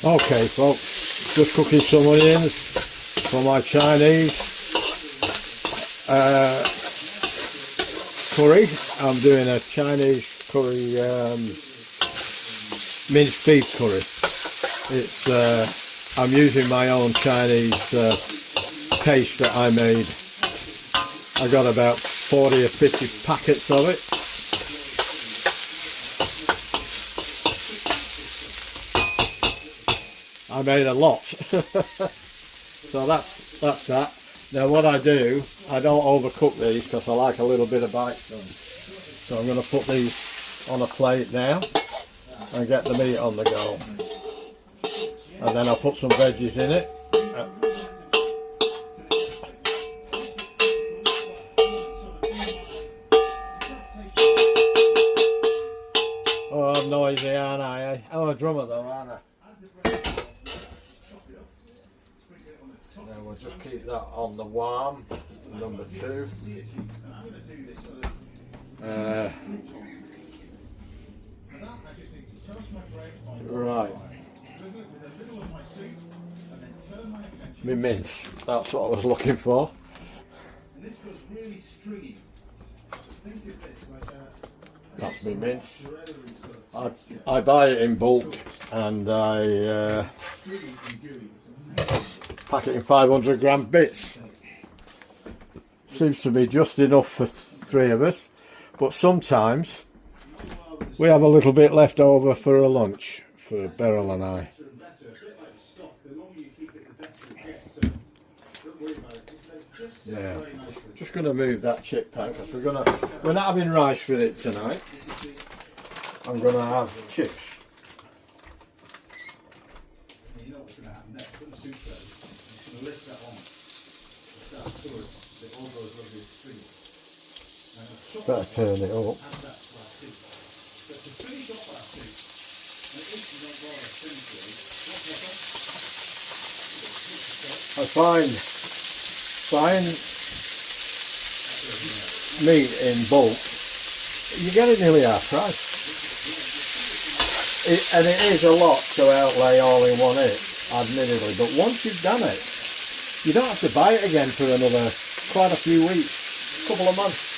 Okay folks, just cooking some onions for my Chinese curry. I'm doing a Chinese curry, minced beef curry. It's I'm using my own Chinese paste that I made. I got about 40 or 50 packets of it. I made a lot. So that's that. Now what I do, I don't overcook these because I like a little bit of bite to them. So I'm going to put these on a plate now and get the meat on the go. And then I'll put some veggies in it. Oh, I'm noisy, aren't I? I'm a drummer though, aren't I? Then we'll just keep that on the warm, number 2. Right. My mince, that's what I was looking for. That's my mince. I buy it in bulk and I pack it in 500 gram bits. Seems to be just enough for 3 of us, but sometimes we have a little bit left over for a lunch for Beryl and I. Yeah, just going to move that chip pan because we're not having rice with it tonight. I'm going to have chips. Better turn it up. I find buying meat in bulk, you get it nearly half price. And it is a lot to outlay all in one hit, admittedly, but once you've done it, you don't have to buy it again for another quite a few weeks, couple of months.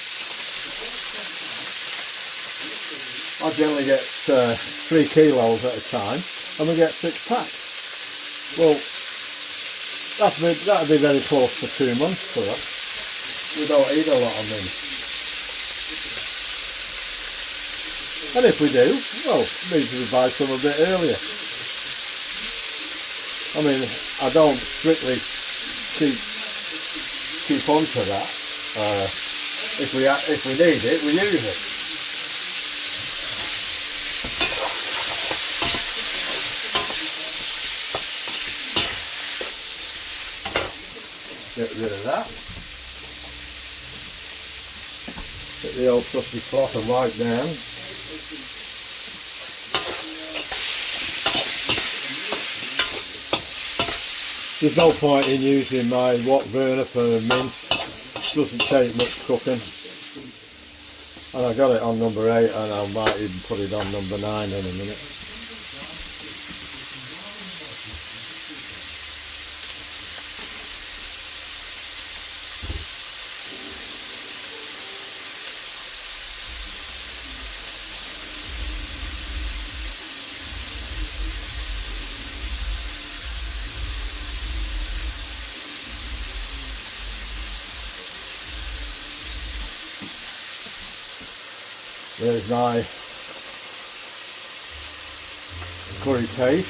I generally get 3 kilos at a time, and we get 6 packs. Well, that'd be very close to 2 months for us. We don't eat a lot of meat. And if we do, well, maybe we buy some a bit earlier. I mean, I don't strictly keep on to that. If we need it, we use it. Get rid of that. Get the old trusty cloth and wipe down. There's no point in using my wok burner for mince. It doesn't take much cooking. And I got it on number 8 and I might even put it on number 9 in a minute. There's my curry paste.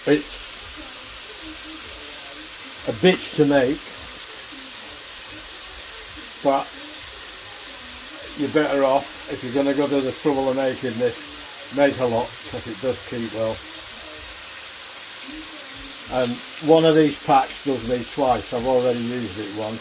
It's a bitch to make, but you're better off if you're going to go to the trouble of making this, make a lot, because it does keep well. And one of these packs does me twice. I've already used it once.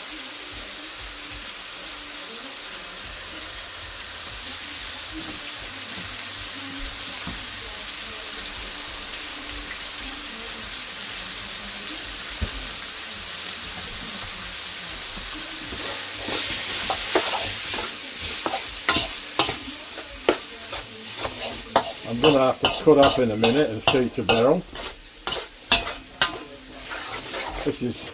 I'm going to have to cut up in a minute and see to barrel. This is,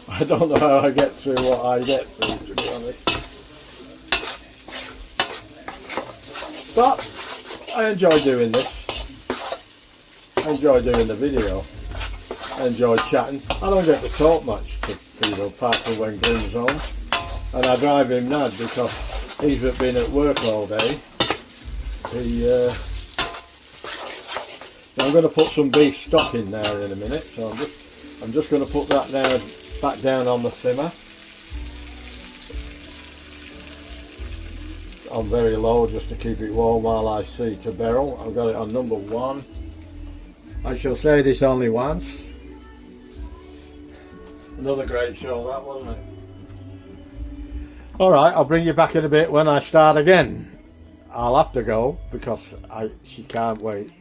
I don't know how I get through what I get through, to be honest. But I enjoy doing this. I enjoy doing the video. I enjoy chatting. I don't get to talk much to people apart from when Glenn's home. And I drive him mad because he's been at work all day. I'm going to put some beef stock in there in a minute, so I'm just going to put that now back down on the simmer on very low, just to keep it warm while I see to barrel. I've got it on number 1. I shall say this only once. Another great show that, wasn't it? Alright, I'll bring you back in a bit when I start again. I'll have to go because she can't wait.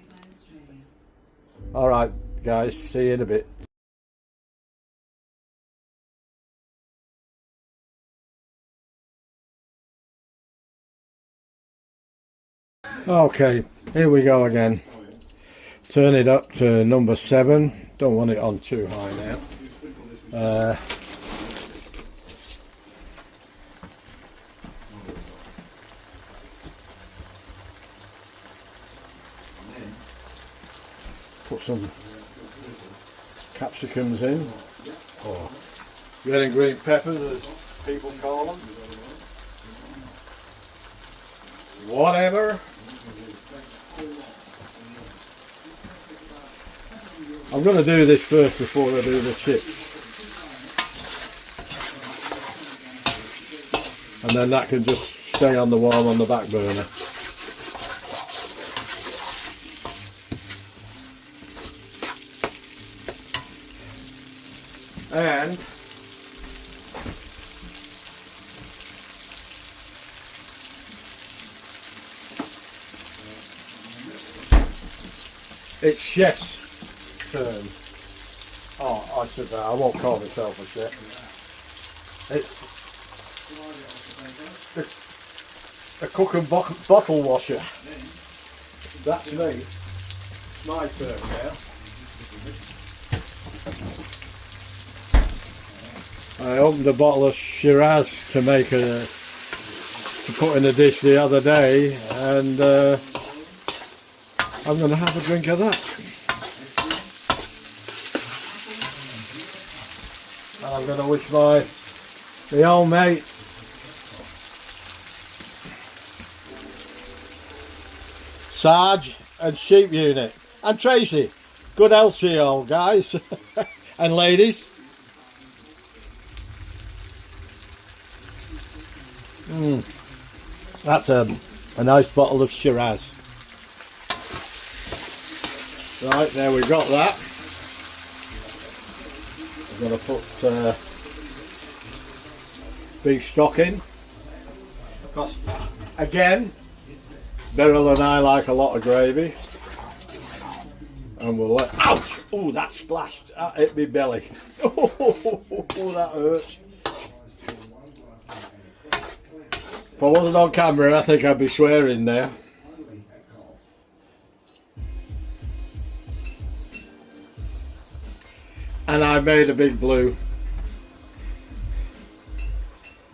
Alright guys, see you in a bit. Okay, here we go again. Turn it up to number 7. Don't want it on too high now. Put some capsicums in, or red and green peppers as people call them. Whatever. I'm going to do this first before I do the chips. And then that can just stay on the warm on the back burner. And it's chef's turn. Oh, I won't call myself a chef. It's the cook and bottle washer. That's me. It's my turn now. I opened a bottle of Shiraz to put in a dish the other day, and I'm going to have a drink of that. And I'm going to wish my old mate Sarge and Sheep Unit and Tracy, good health to you all guys and ladies. That's a nice bottle of Shiraz. Right, there we've got that. I'm going to put beef stock in. Because, again, Beryl and I like a lot of gravy. And we'll let... Ouch! Oh, that splashed. That hit me belly. Oh, that hurts. If I wasn't on camera, I think I'd be swearing there. And I made a big blue.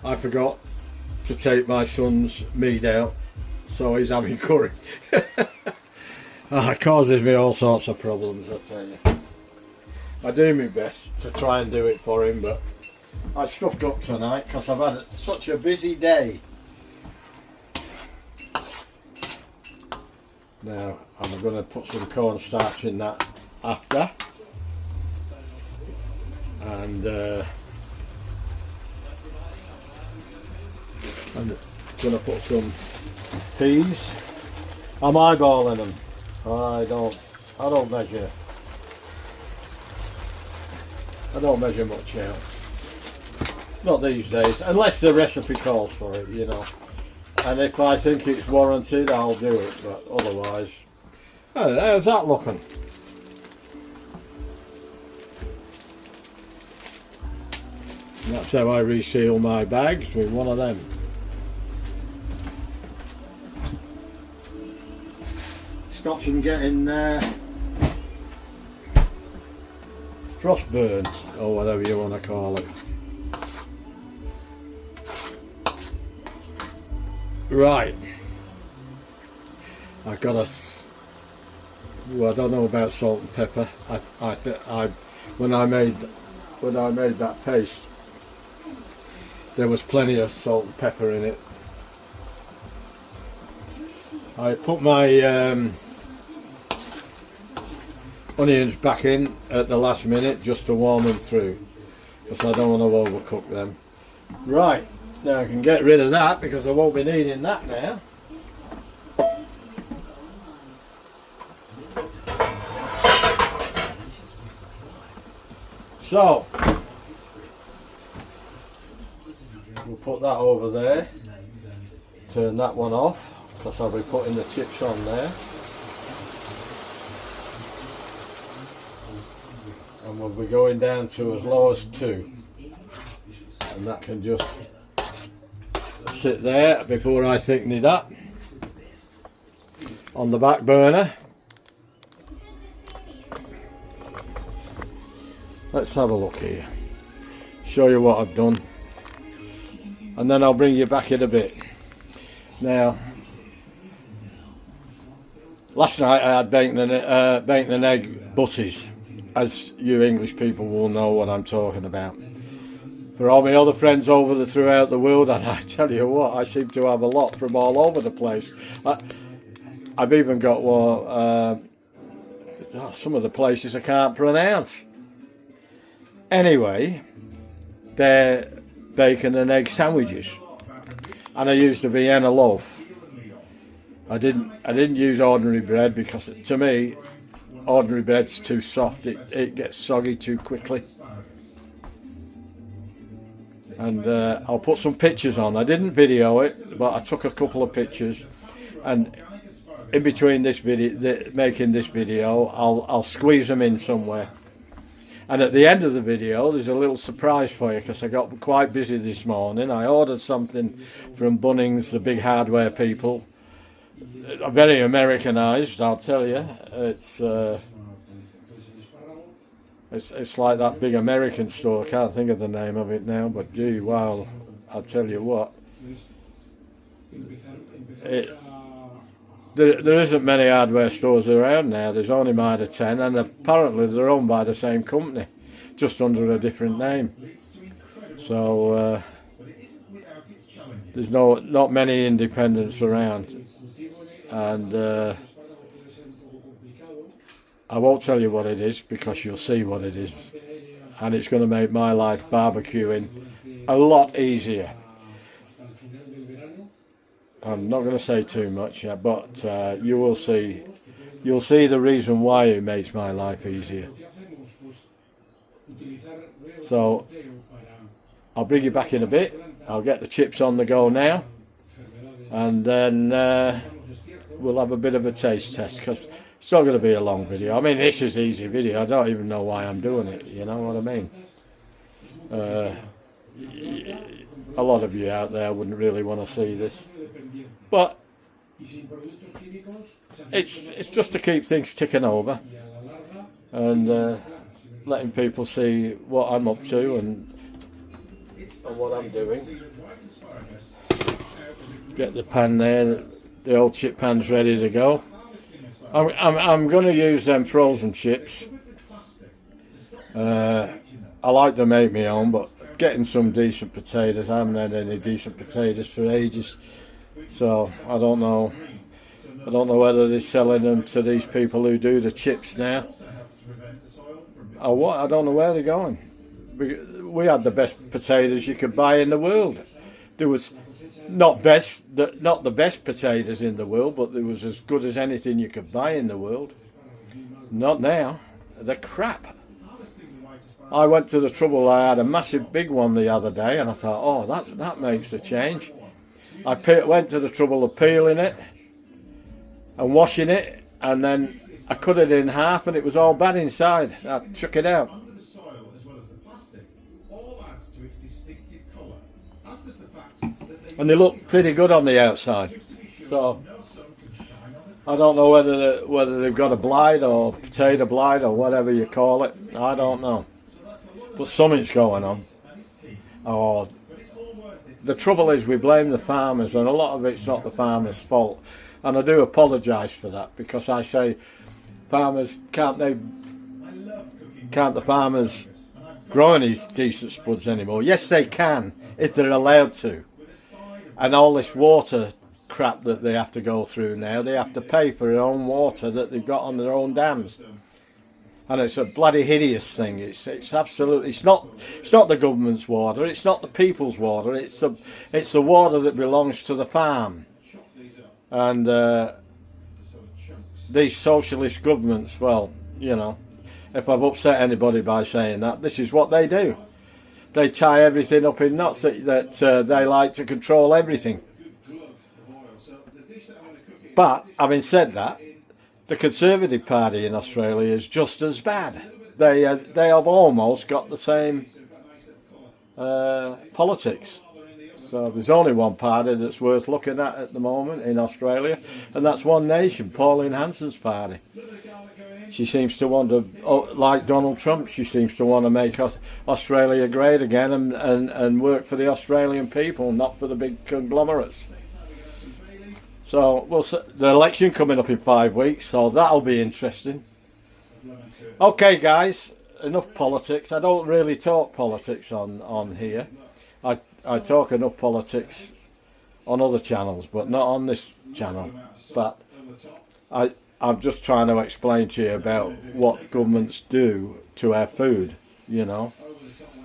I forgot to take my son's meat out, so he's having curry. It causes me all sorts of problems, I tell you. I do my best to try and do it for him, but I stuffed up tonight because I've had such a busy day. Now I'm going to put some cornstarch in that after, and I'm going to put some peas. I'm eyeballing them. I don't measure much out. Not these days, unless the recipe calls for it, you know. And if I think it's warranted, I'll do it, but otherwise... Oh, how's that looking? And that's how I reseal my bags, with one of them. stops them getting frostburns or whatever you want to call it. Right, I've got a. Well, I don't know about salt and pepper. When I made that paste, there was plenty of salt and pepper in it. I put my onions back in at the last minute just to warm them through, because I don't want to overcook them. Right, now I can get rid of that because I won't be needing that now. So we'll put that over there, turn that one off because I'll be putting the chips on there, and we'll be going down to as low as 2, and that can just sit there before I thicken it up on the back burner. Let's have a look here, show you what I've done, and then I'll bring you back in a bit. Now, last night I had bacon and egg butties, as you English people will know what I'm talking about. For all my other friends throughout the world, and I tell you what, I seem to have a lot from all over the place. I've even got some of the places I can't pronounce. Anyway, they're bacon and egg sandwiches, and I used a Vienna loaf. I didn't use ordinary bread because to me ordinary bread's too soft. It gets soggy too quickly. And I'll put some pictures on. I didn't video it, but I took a couple of pictures, and in between this video, making this video, I'll squeeze them in somewhere. And at the end of the video, there's a little surprise for you, because I got quite busy this morning. I ordered something from Bunnings, the big hardware people. Very Americanized, I'll tell you. It's like that big American store. I can't think of the name of it now, but gee, wow, I'll tell you what. There isn't many hardware stores around now. There's only Mitre 10, and apparently they're owned by the same company, just under a different name. So there's not many independents around, and I won't tell you what it is because you'll see what it is, and it's going to make my life barbecuing a lot easier. I'm not going to say too much yet, but you will see. You'll see the reason why it makes my life easier. So I'll bring you back in a bit. I'll get the chips on the go now, and then we'll have a bit of a taste test, because it's not going to be a long video. I mean, this is an easy video. I don't even know why I'm doing it. You know what I mean? A lot of you out there wouldn't really want to see this, but it's just to keep things ticking over and letting people see what I'm up to and what I'm doing. Get the pan there, the old chip pan's ready to go. I'm going to use them frozen chips. I like to make my own, but getting some decent potatoes. I haven't had any decent potatoes for ages, so I don't know whether they're selling them to these people who do the chips now or what. I don't know where they're going. We had the best potatoes you could buy in the world. There was not the best potatoes in the world, but there was as good as anything you could buy in the world. Not now. They're crap. I went to the trouble. I had a massive big one the other day, and I thought, oh, that makes a change. I went to the trouble of peeling it and washing it, and then I cut it in half, and it was all bad inside. I took it out. And they look pretty good on the outside. So I don't know whether they've got a blight or potato blight or whatever you call it. I don't know. But something's going on. Oh, the trouble is we blame the farmers, and a lot of it's not the farmers' fault. And I do apologise for that, because I say, farmers, can't the farmers grow any decent spuds anymore? Yes, they can, if they're allowed to. And all this water crap that they have to go through now, they have to pay for their own water that they've got on their own dams. And it's a bloody hideous thing. It's absolutely, it's not the government's water, it's not the people's water, it's the water that belongs to the farm. And these socialist governments, well, you know, if I've upset anybody by saying that, this is what they do. They tie everything up in knots that they like to control everything. But having said that, the Conservative Party in Australia is just as bad. They have almost got the same politics. So there's only one party that's worth looking at the moment in Australia, and that's One Nation, Pauline Hanson's party. She seems to want to, like Donald Trump, she seems to want to make Australia great again and work for the Australian people, not for the big conglomerates. So the election coming up in 5 weeks, so that'll be interesting. Okay guys, enough politics. I don't really talk politics on here. I talk enough politics on other channels, but not on this channel. But I'm just trying to explain to you about what governments do to our food, you know.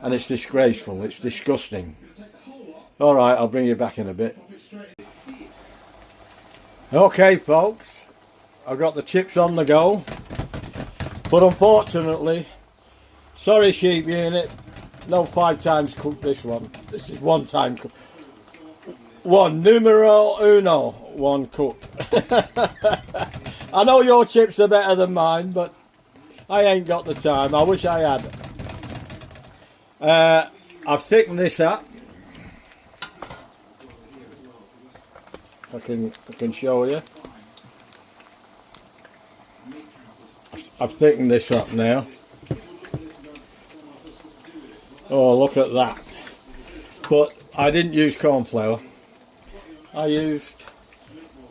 And it's disgraceful, it's disgusting. Alright, I'll bring you back in a bit. Okay folks, I've got the chips on the go, but unfortunately, sorry sheep unit, no 5 times cooked this one. This is 1 time cooked. One, numero uno, 1 cooked. I know your chips are better than mine, but I ain't got the time. I wish I had. I've thickened this up. I can show you. I've thickened this up now. Oh, look at that. But I didn't use corn flour. I used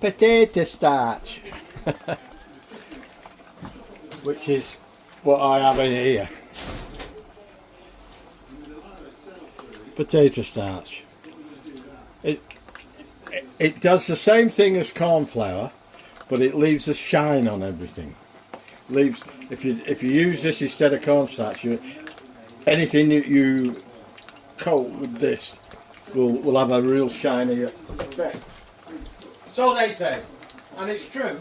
potato starch. Which is what I have in here. Potato starch. It does the same thing as corn flour, but it leaves a shine on everything. Leaves if you use this instead of cornstarch, anything that you coat with this will have a real shiny effect. So they say, and it's true.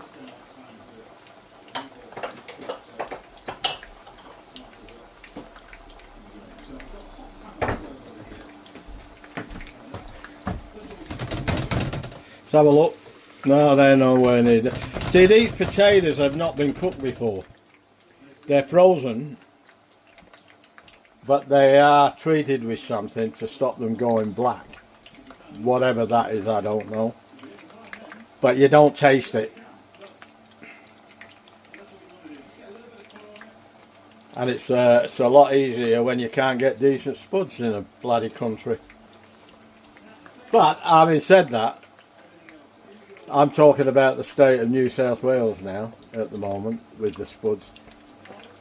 Let's have a look. No, they're nowhere near that. See, these potatoes have not been cooked before. They're frozen, but they are treated with something to stop them going black. Whatever that is, I don't know. But you don't taste it. And it's a lot easier when you can't get decent spuds in a bloody country. But having said that, I'm talking about the state of New South Wales now, at the moment, with the spuds.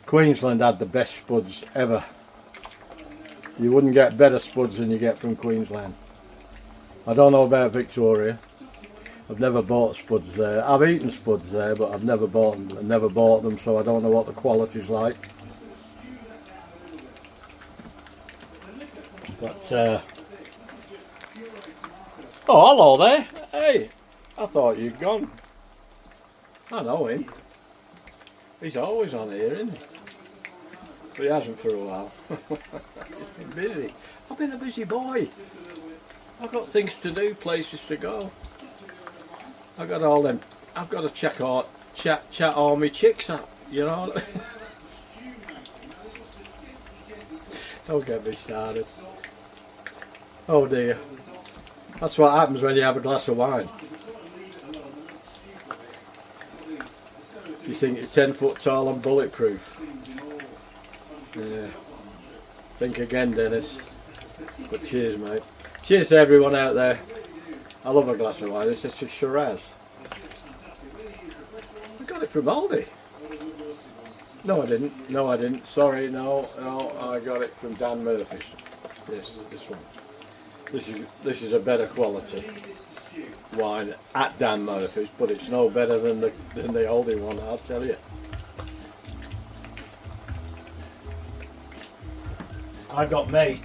Queensland had the best spuds ever. You wouldn't get better spuds than you get from Queensland. I don't know about Victoria. I've never bought spuds there. I've eaten spuds there, but I've never bought them. I've never bought them, so I don't know what the quality's like. But, oh, hello there. Hey. I thought you'd gone. I know him. He's always on here, isn't he? But he hasn't for a while. He's been busy. I've been a busy boy. I've got things to do, places to go. I've got all them. I've got to chat all my chicks up, you know. Don't get me started. Oh dear. That's what happens when you have a glass of wine. You think it's 10 foot tall and bulletproof? Yeah. Think again, Dennis. But cheers, mate. Cheers to everyone out there. I love a glass of wine. It's just a Shiraz. I got it from Aldi. No, I didn't. No, I didn't. Sorry, no. I got it from Dan Murphy's. This one. This is a better quality wine at Dan Murphy's, but it's no better than the Aldi one, I'll tell you. I got mate.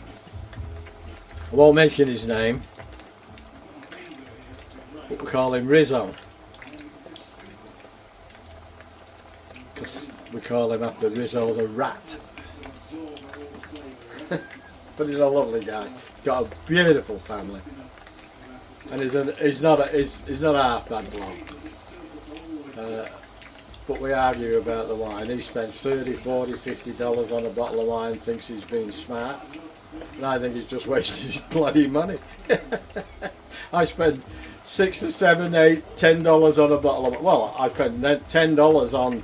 I won't mention his name, but we call him Rizzo, because we call him after Rizzo the rat. But he's a lovely guy. Got a beautiful family, and he's not a half bad bloke. But we argue about the wine. He spends $30, $40, $50 on a bottle of wine, thinks he's being smart, and I think he's just wasted his bloody money. I spent $6 or $7, $8, $10 on a bottle of, well, I spent $10 on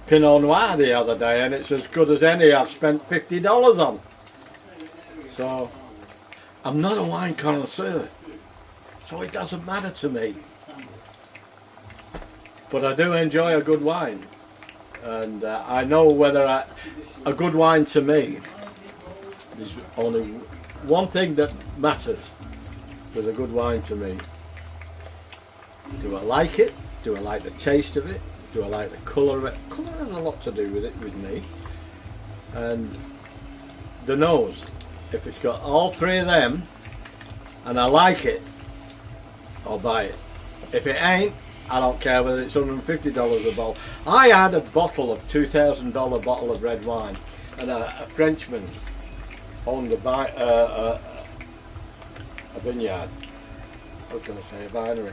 Pinot Noir the other day, and it's as good as any I've spent $50 on. So I'm not a wine connoisseur, so it doesn't matter to me. But I do enjoy a good wine, and I know whether a good wine to me, there's only one thing that matters with a good wine to me. Do I like it? Do I like the taste of it? Do I like the colour of it? Colour has a lot to do with it with me. And the nose. If it's got all three of them and I like it, I'll buy it. If it ain't, I don't care whether it's $150 a bottle. I had a bottle of $2,000 bottle of red wine, and a Frenchman owned a vineyard. I was going to say a vinery.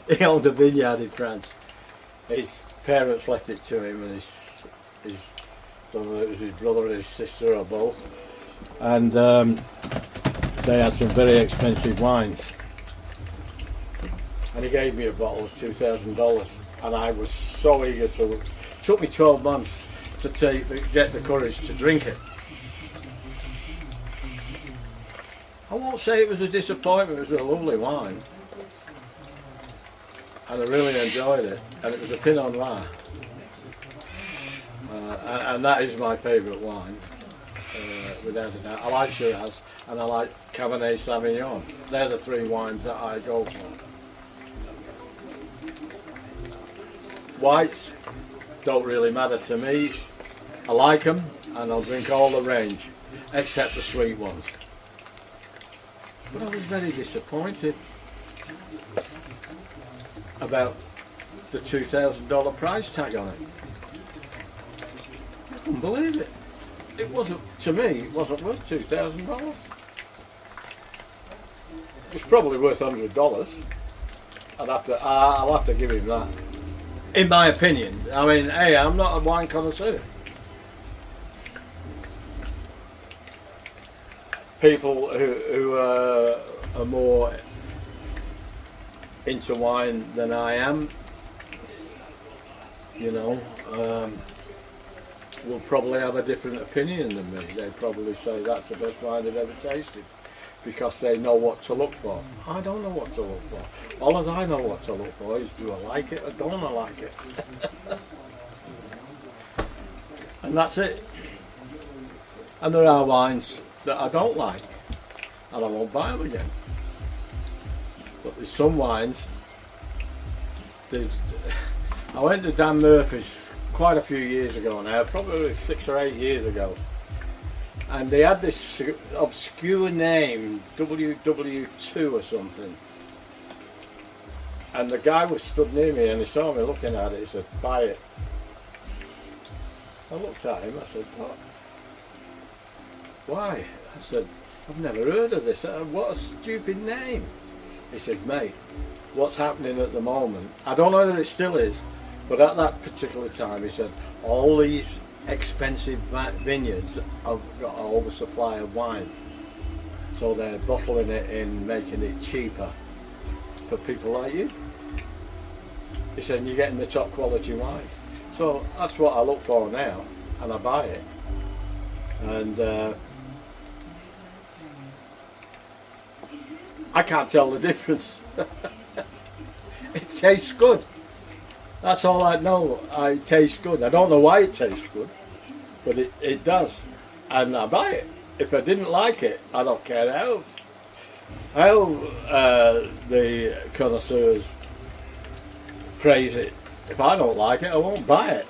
He owned a vineyard in France. His parents left it to him, and his I don't know if it was his brother or his sister or both, and they had some very expensive wines, and he gave me a bottle of $2,000, and I was so eager to. It took me 12 months to get the courage to drink it. I won't say it was a disappointment. It was a lovely wine, and I really enjoyed it, and it was a Pinot Noir. And that is my favourite wine, without a doubt. I like Shiraz and I like Cabernet Sauvignon. They're the three wines that I go for. Whites don't really matter to me. I like them and I'll drink all the range, except the sweet ones. But I was very disappointed about the $2,000 price tag on it. I couldn't believe it. It wasn't, to me, it wasn't worth $2,000. It's probably worth $100. I'll have to give him that. In my opinion. I mean, hey, I'm not a wine connoisseur. People who are more into wine than I am, you know, will probably have a different opinion than me. They'd probably say that's the best wine they've ever tasted because they know what to look for. I don't know what to look for. All that I know what to look for is, do I like it or don't I like it? And that's it. And there are wines that I don't like and I won't buy them again. But there's some wines. I went to Dan Murphy's quite a few years ago now, probably 6 or 8 years ago, and they had this obscure name, WW2 or something, and the guy was stood near me and he saw me looking at it. He said, buy it. I looked at him, I said, what? Why? I said, I've never heard of this. What a stupid name. He said, mate, what's happening at the moment, I don't know whether it still is, but at that particular time, he said, all these expensive vineyards have got an oversupply of wine. So they're bottling it in, making it cheaper for people like you. he said, you're getting the top quality wine. So that's what I look for now, and I buy it. And I can't tell the difference. It tastes good. That's all I know. It tastes good. I don't know why it tastes good, but it does. And I buy it. If I didn't like it, I don't care how the connoisseurs praise it. If I don't like it, I won't buy it.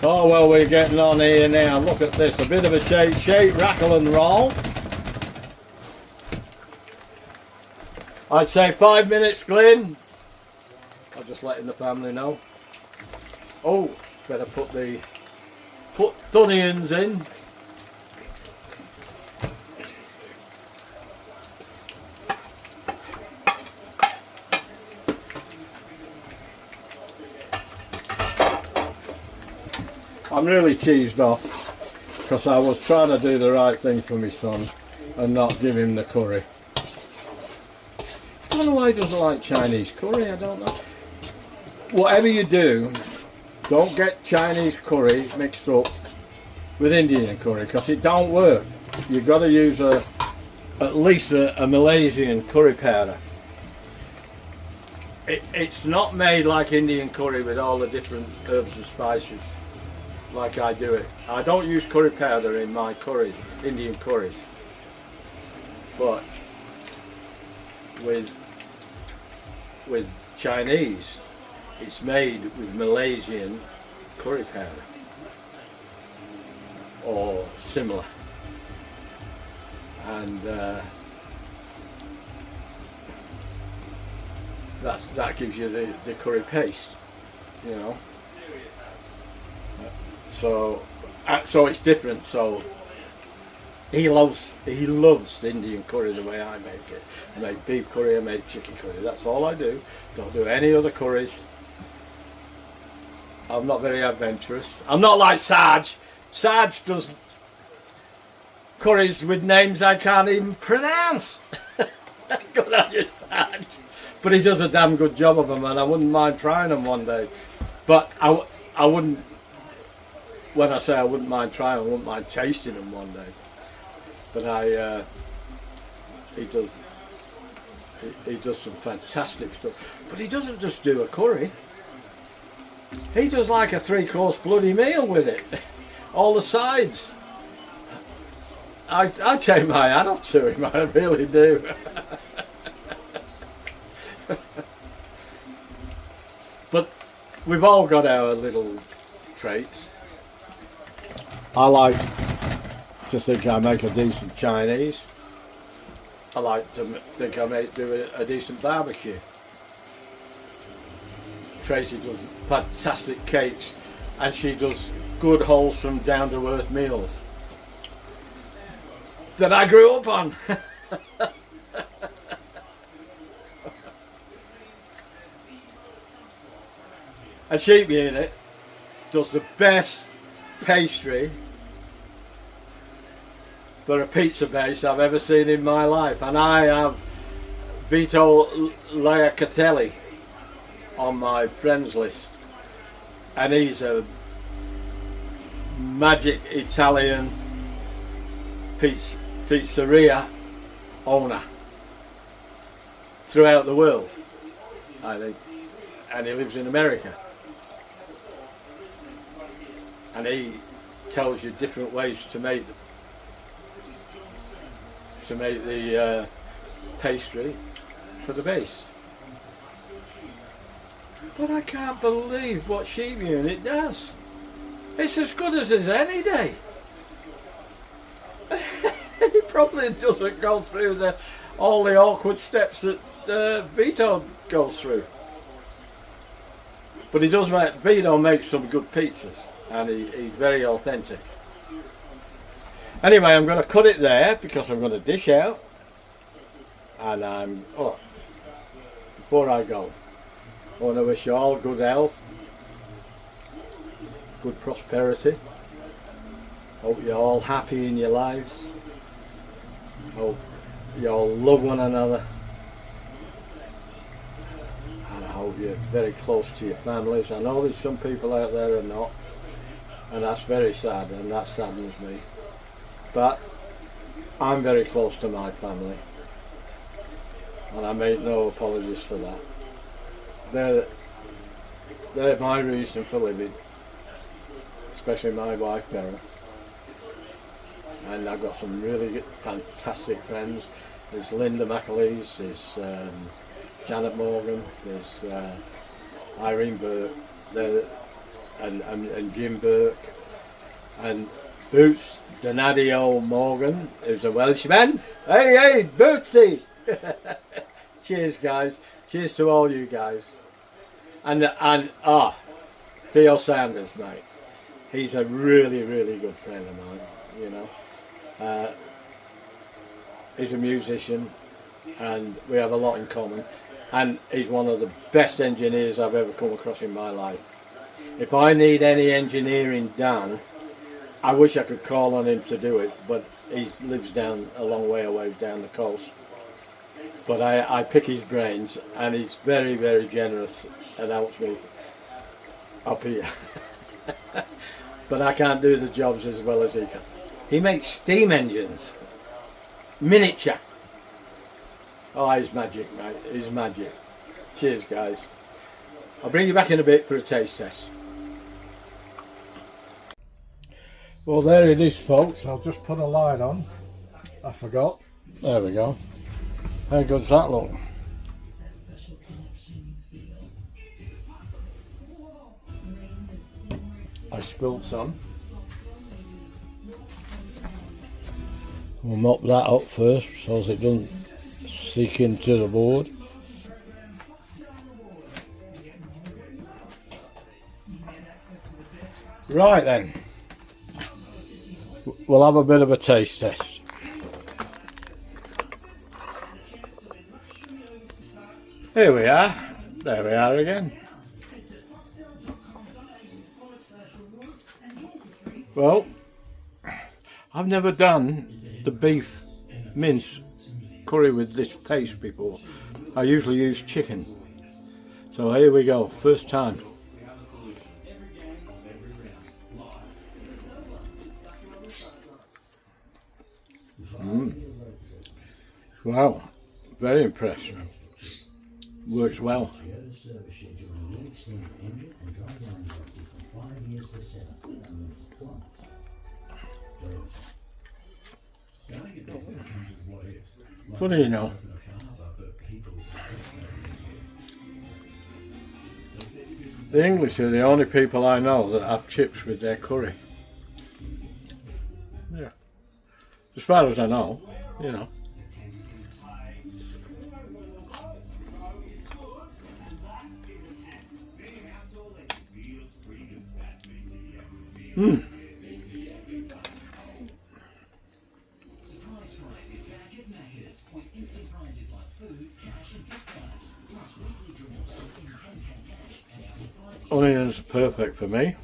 Oh well, we're getting on here now. Look at this, a bit of a shake, rattle and roll. I'd say 5 minutes, Glyn. I'm just letting the family know. Oh, better put the onions in. I'm really cheesed off because I was trying to do the right thing for my son and not give him the curry. I don't know why he doesn't like Chinese curry, I don't know. Whatever you do, don't get Chinese curry mixed up with Indian curry because it don't work. You've got to use at least a Malaysian curry powder. It's not made like Indian curry with all the different herbs and spices like I do it. I don't use curry powder in my curries, Indian curries. But with Chinese, it's made with Malaysian curry powder or similar, and that gives you the curry paste, you know. So it's different. So he loves Indian curry the way I make it. I make beef curry, I make chicken curry. That's all I do. Don't do any other curries. I'm not very adventurous. I'm not like Sarge. Sarge does curries with names I can't even pronounce. Good on you, Sarge. But he does a damn good job of them, and I wouldn't mind trying them one day. But I wouldn't. When I say I wouldn't mind trying, I wouldn't mind tasting them one day. But he does some fantastic stuff. But he doesn't just do a curry. He does like a 3-course bloody meal with it. All the sides. I take my hat off to him, I really do. But we've all got our little traits. I like to think I make a decent Chinese. I like to think I may do a decent barbecue. Tracy does fantastic cakes, and she does good, wholesome, down-to-earth meals that I grew up on. And Sheep Unit does the best pastry for a pizza base I've ever seen in my life, and I have Vito Locatelli on my friends list, and he's a magic Italian pizzeria owner throughout the world, I think, and he lives in America, and he tells you different ways to make the pastry for the base. But I can't believe what Sheep Unit does. It's as good as any day. He probably doesn't go through all the awkward steps that Vito goes through. But he does Vito makes some good pizzas, and he's very authentic. Anyway, I'm going to cut it there because I'm going to dish out, and before I go, I want to wish you all good health, good prosperity. Hope you're all happy in your lives. Hope you all love one another, and I hope you're very close to your families. I know there's some people out there who are not, and that's very sad, and that saddens me. But I'm very close to my family, and I make no apologies for that. They're my reason for living, especially my wife Vera. And I've got some really fantastic friends. There's Linda McAleese, there's Janet Morgan, there's Irene Burke, and Jim Burke, and Boots Donadio Morgan, who's a Welshman. Hey, Bootsy! Cheers, guys. Cheers to all you guys. And Theo Sanders, mate. He's a really, really good friend of mine, you know. He's a musician, and we have a lot in common. And he's one of the best engineers I've ever come across in my life. If I need any engineering done, I wish I could call on him to do it, but he lives down a long way away down the coast. But I pick his brains, and he's very, very generous and helps me up here. But I can't do the jobs as well as he can. He makes steam engines, miniature. Oh, he's magic, mate. He's magic. Cheers, guys. I'll bring you back in a bit for a taste test. Well, there it is, folks. I'll just put a light on. I forgot. There we go. How good does that look? I spilled some. We'll mop that up first so that it doesn't seek into the board. Right then, we'll have a bit of a taste test. Here we are. There we are again. Well, I've never done the beef mince curry with this paste before. I usually use chicken. So here we go, first time. Wow, very impressed. Works well. Funny, you know. The English are the only people I know that have chips with their curry. Yeah. As far as I know, you know. Onions are perfect for me.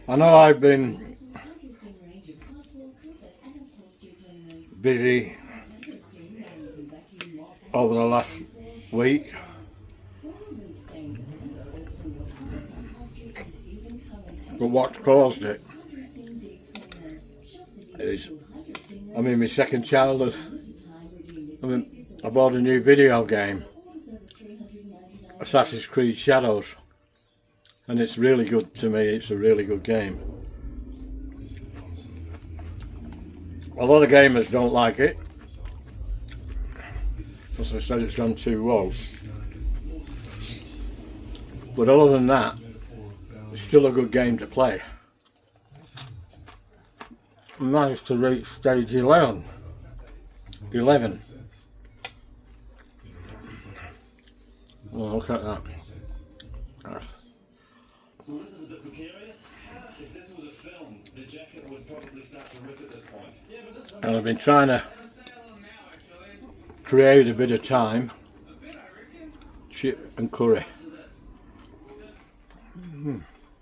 I know I've been busy over the last week. But what's caused it is I'm in my second childhood. I bought a new video game, Assassin's Creed Shadows, and it's really good to me. It's a really good game. A lot of gamers don't like it, because they said it's gone too low. But other than that, it's still a good game to play. I managed to reach stage 11. Well, look at that. Well, this is a bit precarious. If this was a film, the jacket would probably start to rip at this point. And I've been trying to create a bit of time. Chip and curry.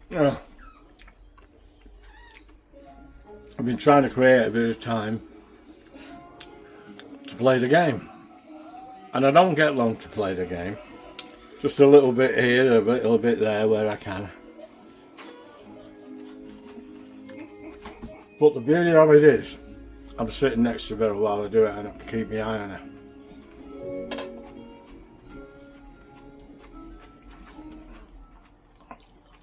Yeah. I've been trying to create a bit of time play the game. And I don't get long to play the game. Just a little bit here, a little bit there where I can. But the beauty of it is, I'm sitting next to her while I do it and I can keep my eye on her.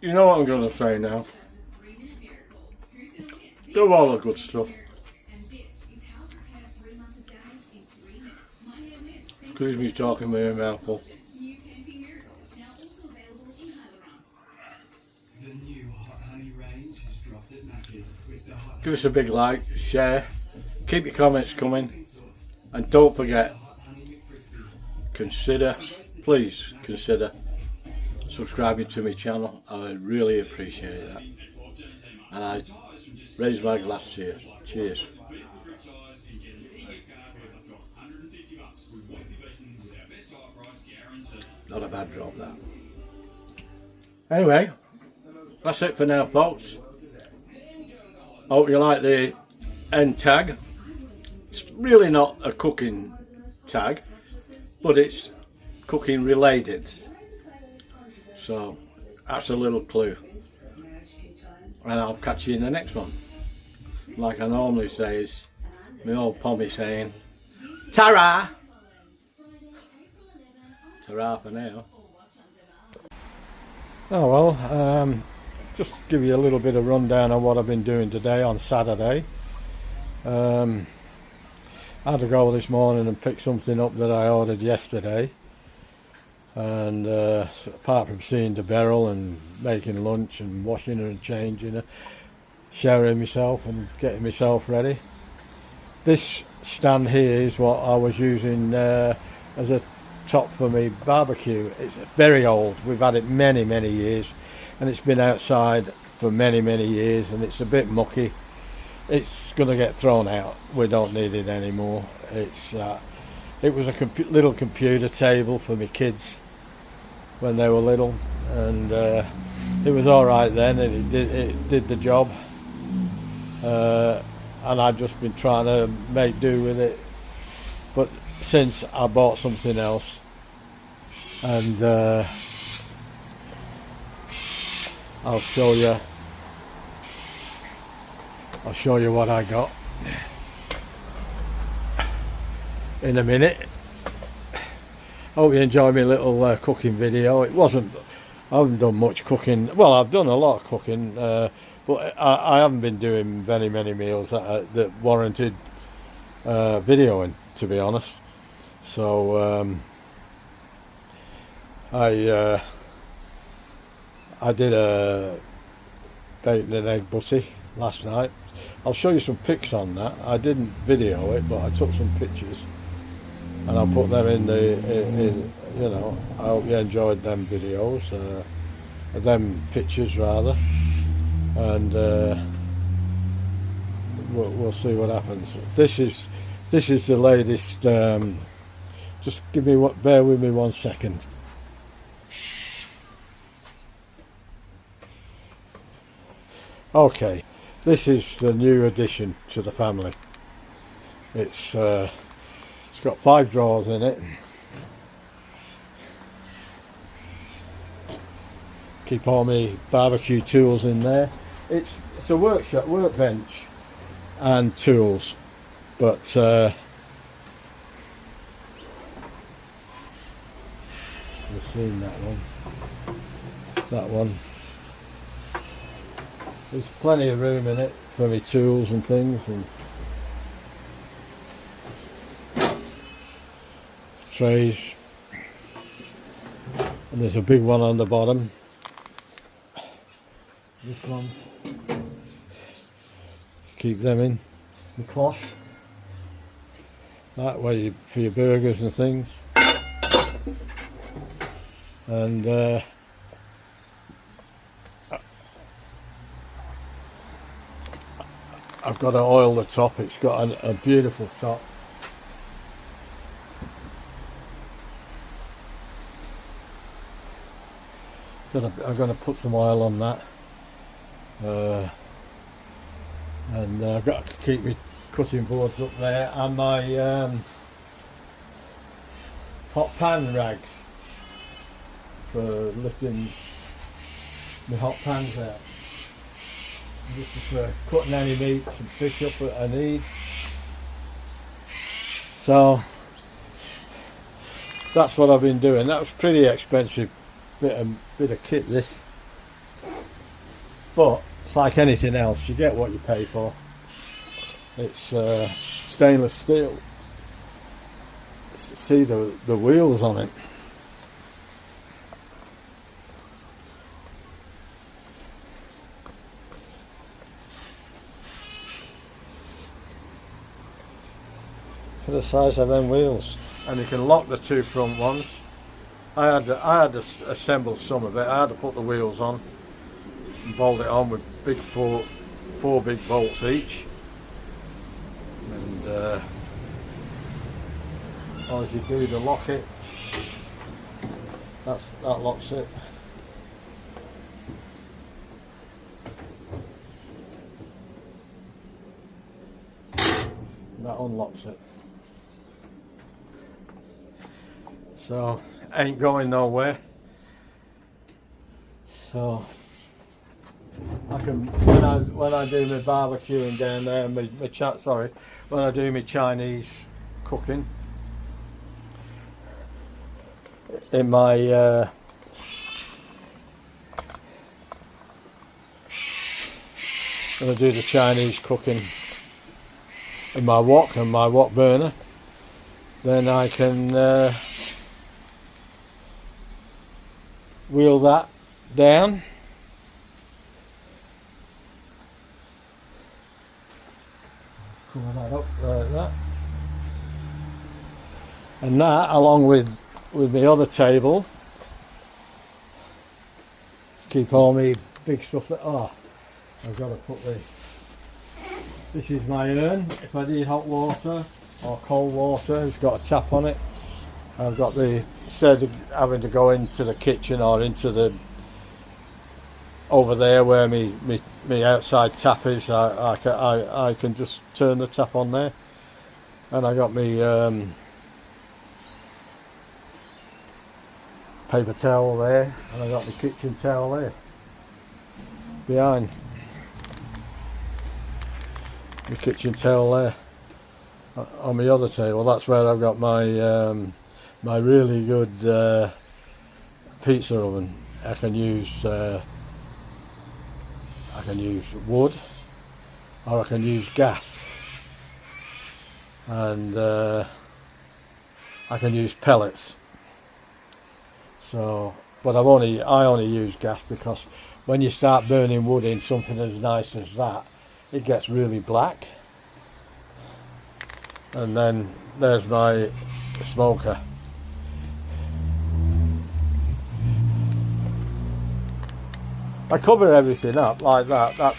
You know what I'm going to say now. Do all the good stuff. Excuse me talking with a mouthful. Give us a big like, share, keep your comments coming, and don't forget, please consider subscribing to my channel. I would really appreciate that. And I raise my glass to you. Cheers. Not a bad drop, that. Anyway, that's it for now, folks. Hope you like the end tag. It's really not a cooking tag, but it's cooking related. So that's a little clue. And I'll catch you in the next one. Like I normally say, is my old Pommy saying, ta-ra! Ta-ra for now. Oh well, just give you a little bit of rundown on what I've been doing today on Saturday. I had to go this morning and pick something up that I ordered yesterday. And apart from seeing the barrel and making lunch and washing her and changing her, showering myself and getting myself ready, this stand here is what I was using as a top for me barbecue. It's very old. We've had it many years, and it's been outside for many years, and it's a bit mucky. It's going to get thrown out. We don't need it anymore. It was a little computer table for my kids when they were little, and it was all right then. It did the job, and I've just been trying to make do with it. But since I bought something else, and I'll show you what I got in a minute. Hope you enjoyed my little cooking video. I haven't done much cooking. Well, I've done a lot of cooking, but I haven't been doing many meals that warranted videoing, to be honest. So I did a bacon and egg butty last night. I'll show you some pics on that. I didn't video it, but I took some pictures, and I'll put them in you know, I hope you enjoyed them videos, them pictures rather, and we'll see what happens. This is the latest. Just bear with me 1 second. Okay, this is the new addition to the family. It's got 5 drawers in it. Keep all my barbecue tools in there. It's a workbench and tools, but you've seen that one. There's plenty of room in it for my tools and things, and trays, and there's a big one on the bottom. This one, keep them in the cloth, that way for your burgers and things. And I've got to oil the top. It's got a beautiful top. I'm going to put some oil on that, and I've got to keep my cutting boards up there, and my hot pan rags for lifting my hot pans out. And this is for cutting any meats and fish up that I need. So that's what I've been doing. That was pretty expensive bit of kit, this, but it's like anything else, you get what you pay for. It's stainless steel. See the wheels on it. For the size of them wheels, and you can lock the two front ones. I had to assemble some of it. I had to put the wheels on and bolt it on with big four big bolts each, and all you do to lock it, that locks it. That unlocks it. So ain't going nowhere. So I can, when I do my barbecuing down there, when I do my Chinese cooking in my when I do the Chinese cooking in my wok and my wok burner, then I can wheel that down, cover that up like that, and that along with my other table, keep all my big stuff that, I've got to put this is my urn if I need hot water or cold water. It's got a tap on it. I've got instead of having to go into the kitchen or into the over there where me outside tap is, I can just turn the tap on there, and I got me paper towel there, and I got my kitchen towel there behind. My kitchen towel there on my other table. That's where I've got my my really good pizza oven. I can use wood, or I can use gas, and I can use pellets. So, but I only use gas because when you start burning wood in something as nice as that, it gets really black. And then there's my smoker. I cover everything up like that.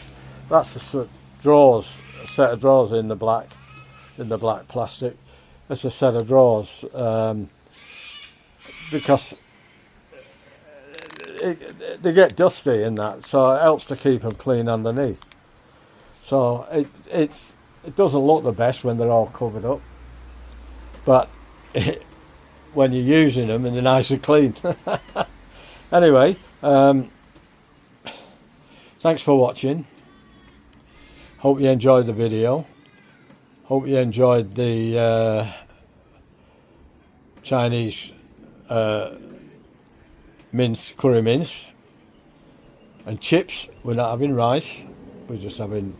That's a set of drawers in the black plastic. It's a set of drawers because they get dusty in that, so it helps to keep them clean underneath. So it doesn't look the best when they're all covered up, but when you're using them and they're nice and clean. Anyway, thanks for watching. Hope you enjoyed the video. Hope you enjoyed the Chinese curry mince and chips. We're not having rice. We're just having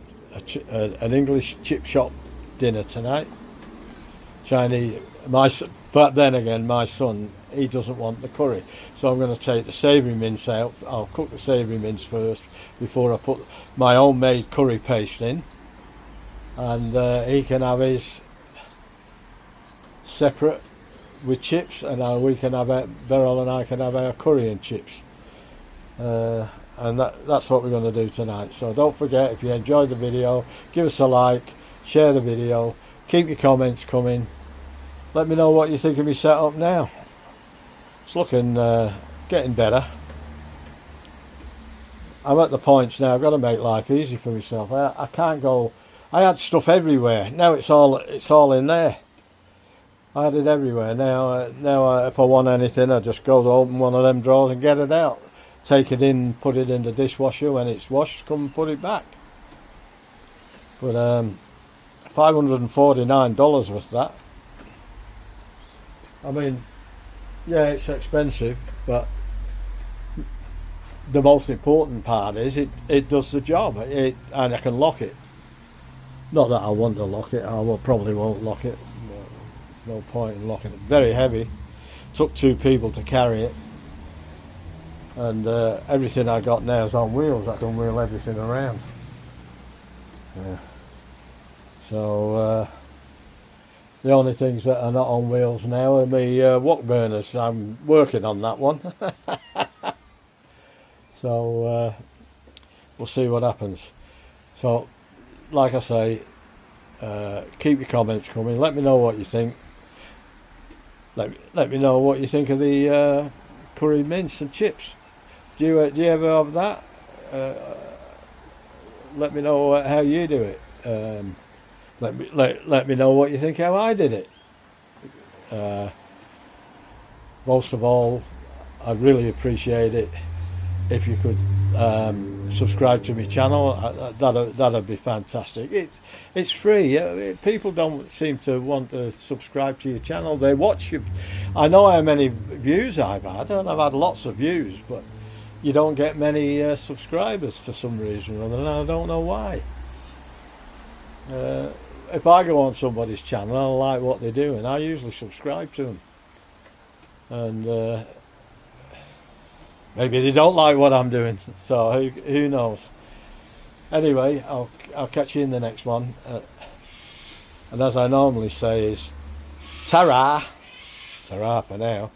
an English chip shop dinner tonight. Chinese. But then again, my son, he doesn't want the curry, so I'm going to take the savoury mince out. I'll cook the savoury mince first before I put my homemade curry paste in, and he can have his separate with chips, and we can have Beryl and I can have our curry and chips, and that's what we're going to do tonight. So don't forget, if you enjoyed the video, give us a like, share the video, keep your comments coming. Let me know what you think of me setup now. It's looking getting better. I'm at the point now, I've got to make life easy for myself. I can't go. I had stuff everywhere. Now it's all in there. I had it everywhere. Now if I want anything, I just go to open one of them drawers and get it out. Take it in, put it in the dishwasher. When it's washed, come and put it back. But $549 was that. I mean, yeah, it's expensive, but the most important part is it does the job. And I can lock it. Not that I want to lock it. Probably won't lock it. There's no point in locking it. Very heavy. Took 2 people to carry it. And everything I got now is on wheels. I can wheel everything around. Yeah. So the only things that are not on wheels now are my wok burners. I'm working on that one. So we'll see what happens. So like I say, keep your comments coming. Let me know what you think. Let me know what you think of the curry mince and chips. Do you ever have that? Let me know how you do it. Let me know what you think how I did it. Most of all, I'd really appreciate it if you could subscribe to my channel. That'd be fantastic. It's free. People don't seem to want to subscribe to your channel. They watch you. I know how many views I've had, and I've had lots of views, but you don't get many subscribers for some reason or other, and I don't know why. If I go on somebody's channel and I like what they're doing, I usually subscribe to them. And maybe they don't like what I'm doing, so who knows. Anyway, I'll catch you in the next one. And as I normally say is, ta-ra! Ta-ra for now.